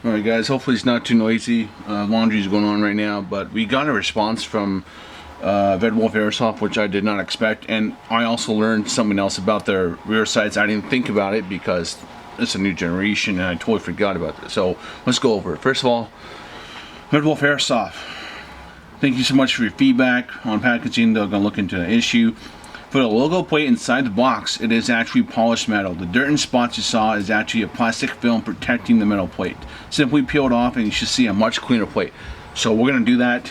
Alright guys, hopefully it's not too noisy. Laundry's going on right now, but we got a response from Redwolf Airsoft, which I did not expect, and I also learned something else about their rear sights. I didn't think about it because it's a new generation and I totally forgot about this. So let's go over it. First of all, Redwolf Airsoft, thank you so much for your feedback on packaging. They're going to look into the issue. For the logo plate inside the box, it is actually polished metal. The dirt and spots you saw is actually a plastic film protecting the metal plate. Simply peeled off and you should see a much cleaner plate. So we're going to do that.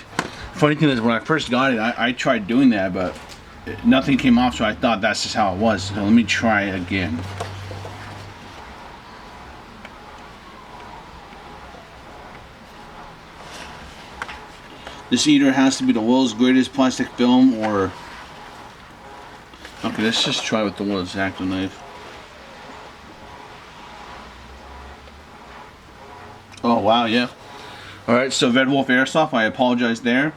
Funny thing is, when I first got it, I tried doing that, but nothing came off, so I thought that's just how it was. So let me try again. This either has to be the world's greatest plastic film or... Okay, let's just try with the world's X-Acto knife. Oh wow, yeah. Alright, so Redwolf Airsoft, I apologize there.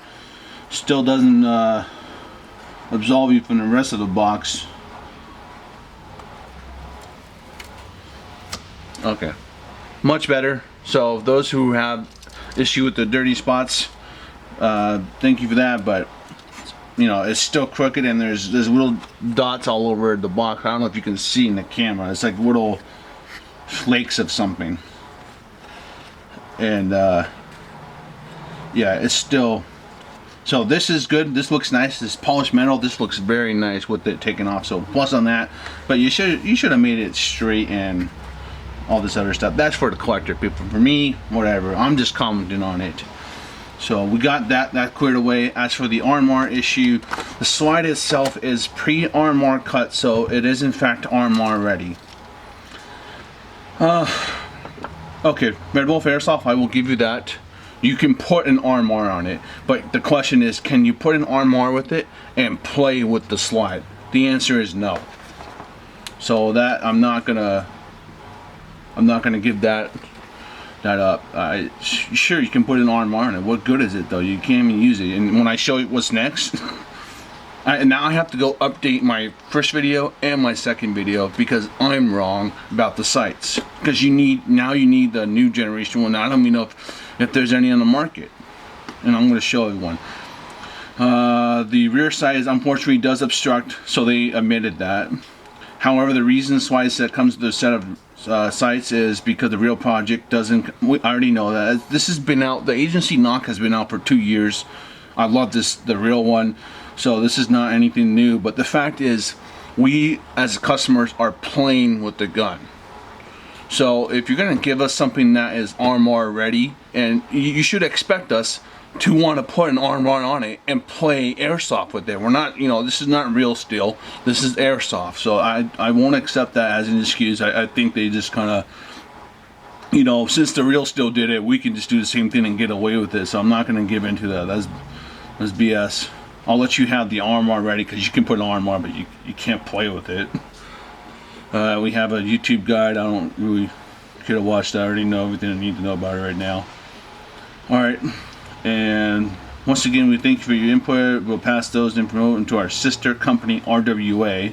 Still doesn't absolve you from the rest of the box. Okay, much better. So those who have issue with the dirty spots, thank you for that, but you know, it's still crooked and there's little dots all over the box. I don't know if you can see in the camera. It's like little flakes of something. And yeah, it's still... So this is good. This looks nice. This polished metal, this looks very nice with it taken off. So plus on that. But you should have made it straight and all this other stuff. That's for the collector people. For me, whatever. I'm just commenting on it. So we got that cleared away. As for the armor issue, the slide itself is pre-armor cut, so it is in fact armor ready. Okay, Redwolf Airsoft, I will give you that. You can put an armor on it, but the question is, can you put an armor with it and play with the slide? The answer is no. So that I'm not gonna give that up. Sure, you can put an armor on it. What good is it though? You can't even use it. And when I show you what's next, now I have to go update my first video and my second video because I'm wrong about the sights. Because you need the new generation one. I don't even know if there's any on the market, and I'm going to show you one. The rear sight unfortunately does obstruct, so they admitted that. However, the reasons why it comes with a set of sites is because the real project doesn't. I already know that this has been out. The agency NOC has been out for 2 years. I love the real one. So this is not anything new. But the fact is, we as customers are playing with the gun. So if you're gonna give us something that is armor ready, and you should expect us to want to put an armor on it and play airsoft with it. We're not, you know, this is not real steel. This is airsoft. So I won't accept that as an excuse. I think they just kind of, you know, since the real steel did it, we can just do the same thing and get away with it. So I'm not going to give into that. That's BS. I'll let you have the armor ready because you can put an armor, but you can't play with it. We have a YouTube guide. I don't really care to watch that. I already know everything I need to know about it right now. Alright. And once again, we thank you for your input. We'll pass those info into our sister company RWA,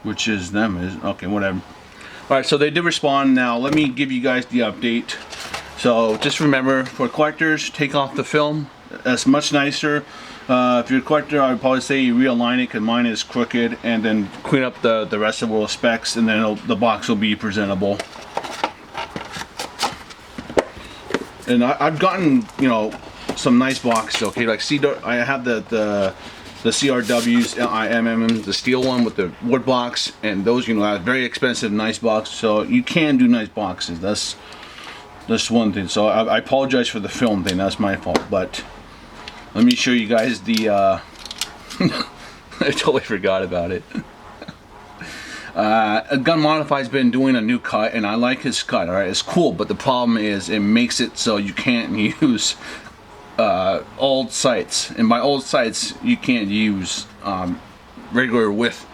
which is them. Okay, whatever. Alright, so they did respond. Now let me give you guys the update. So just remember, for collectors, take off the film. That's much nicer. If you're a collector, I would probably say you realign it because mine is crooked, and then clean up the rest of the specs, and then the box will be presentable. And I've gotten, you know, some nice boxes. Okay, like I have the CRWs, IMM, the steel one with the wood box, and those, you know, are very expensive, nice box. So you can do nice boxes. That's one thing. So I apologize for the film thing. That's my fault. But let me show you guys the. I totally forgot about it. Gun Modify's been doing a new cut, and I like his cut. All right, it's cool, but the problem is it makes it so you can't use old sights, and by old sights you can't use regular width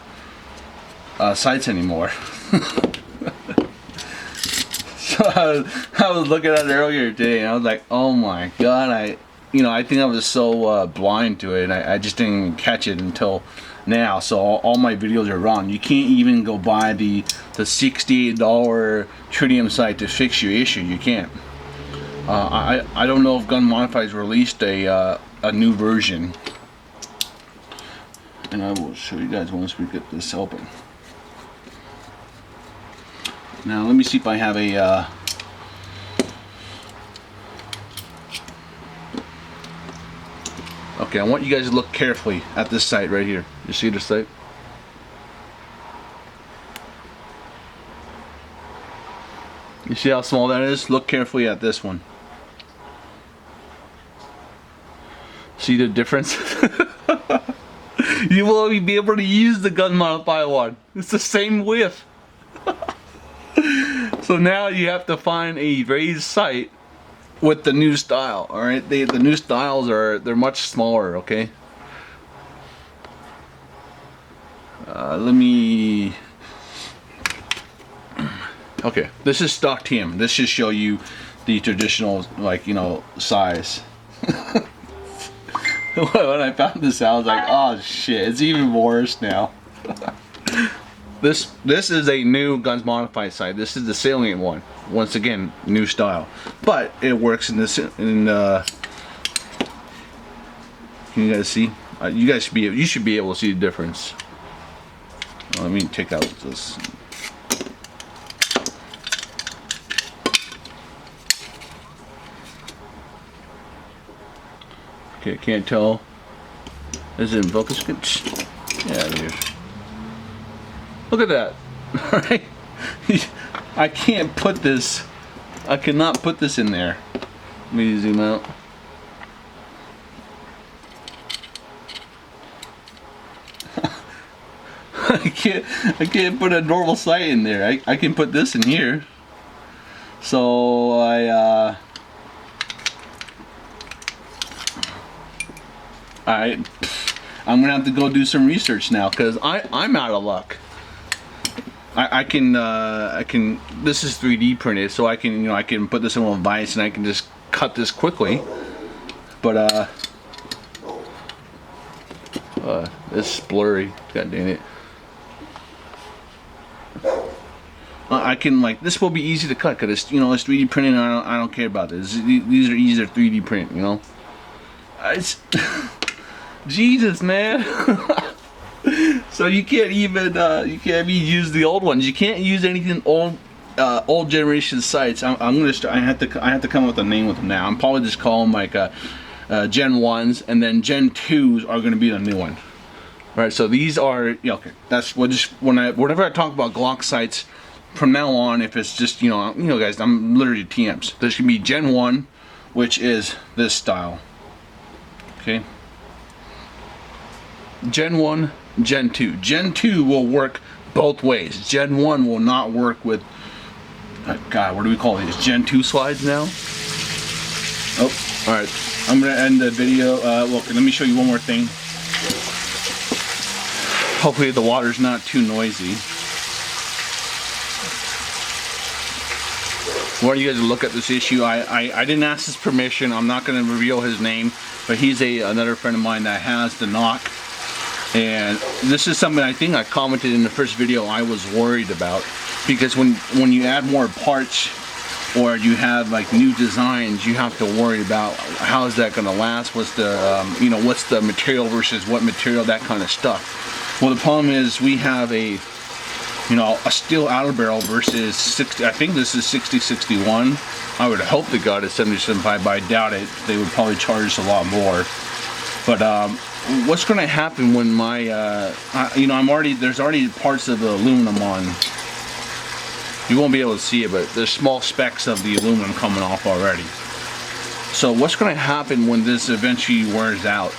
sights anymore. So I was looking at it earlier today, and I was like, oh my god, I think I was so blind to it, and I just didn't even catch it until now, so all my videos are wrong. You can't even go buy the $68 tritium sight to fix your issue. You can't. I don't know if Gun Modify's released a new version, and I will show you guys once we get this open. Now let me see if I have a okay, I want you guys to look carefully at this sight right here. You see the sight? You see how small that is? Look carefully at this one. See the difference? You won't be able to use the Gun Modify one. It's the same width. So now you have to find a raised sight with the new style. All right, the new styles they're much smaller. Okay. Let me. Okay, this is stock TM. This should show you the traditional, like, you know, size. When I found this out, I was like, oh shit, it's even worse now. This is a new Guns Modified sight. This is the salient one. Once again, new style, but it works in this. Can you guys see? You should be able to see the difference. Let me take out this. Okay, can't tell. Is it in focus? Yeah, it is. Look at that. Alright. I can't put this. I cannot put this in there. Let me zoom out. I can't put a normal sight in there. I can put this in here. So I'm gonna have to go do some research now, because I'm out of luck. I can this is 3D printed, so I can put this in a vise and I can just cut this quickly. But it's blurry. God damn it. I can, like, this will be easy to cut because it's, you know, it's 3D printed and I don't care about this. These are easy to 3D print, you know. It's Jesus, man. So you can't even use the old ones. You can't use anything old generation sights. I have to come up with a name with them now. I'm probably just call them like Gen 1s, and then Gen 2s are going to be the new one. All right. So these are, yeah, okay. That's what just whenever I talk about Glock sights from now on, if it's just you know guys, I'm literally TMs. There's gonna be Gen 1, which is this style. Okay. Gen 1, Gen 2. Gen 2 will work both ways. Gen 1 will not work with, God, what do we call these? Gen 2 slides now? Oh, alright. I'm going to end the video. Look, let me show you one more thing. Hopefully the water's not too noisy. I want you guys to look at this issue. I didn't ask his permission. I'm not going to reveal his name, but he's another friend of mine that has the NOC. And this is something I think I commented in the first video I was worried about, because when you add more parts or you have like new designs, you have to worry about how is that going to last, what's the what's the material versus what material, that kind of stuff. Well, the problem is we have a steel outer barrel versus 60. I think this is 6061. I would hope to God it's 7075, but I doubt it. They would probably charge a lot more. But what's going to happen when my there's already parts of the aluminum on. You won't be able to see it, but there's small specks of the aluminum coming off already. So what's going to happen when this eventually wears out?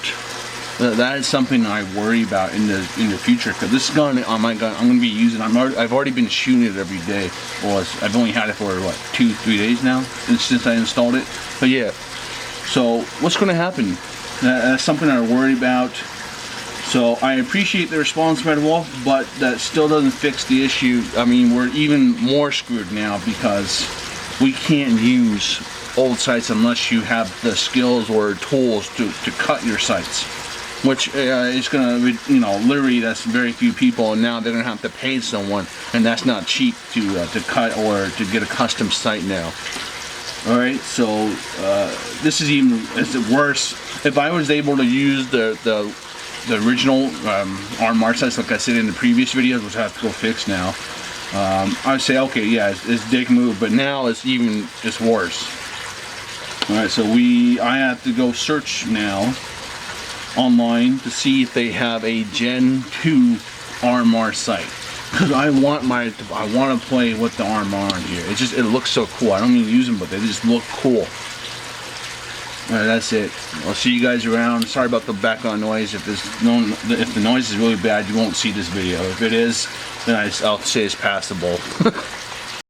That is something I worry about in the future, because this gun on my gun I'm going to be using. I've already been shooting it every day. Well, I've only had it for what, 2-3 days now since I installed it. But yeah, so what's going to happen? That's something I worry about. So I appreciate the response, Redwolf, but that still doesn't fix the issue. I mean, we're even more screwed now because we can't use old sights unless you have the skills or tools to cut your sights. which is gonna, you know, literally that's very few people, and now they're gonna have to pay someone, and that's not cheap to cut or to get a custom sight now. All right, so this is even worse. If I was able to use the original RMR sights, like I said in the previous videos, which I have to go fix now, I'd say okay, yeah, it's dick move, but now it's worse. All right, so I have to go search now online to see if they have a Gen 2 RMR sight, because I want to play with the RMR on here. It looks so cool. I don't even use them, but they just look cool. All right, that's it. I'll see you guys around. Sorry about the background noise. If the noise is really bad, you won't see this video. If it is, then I'll say it's passable.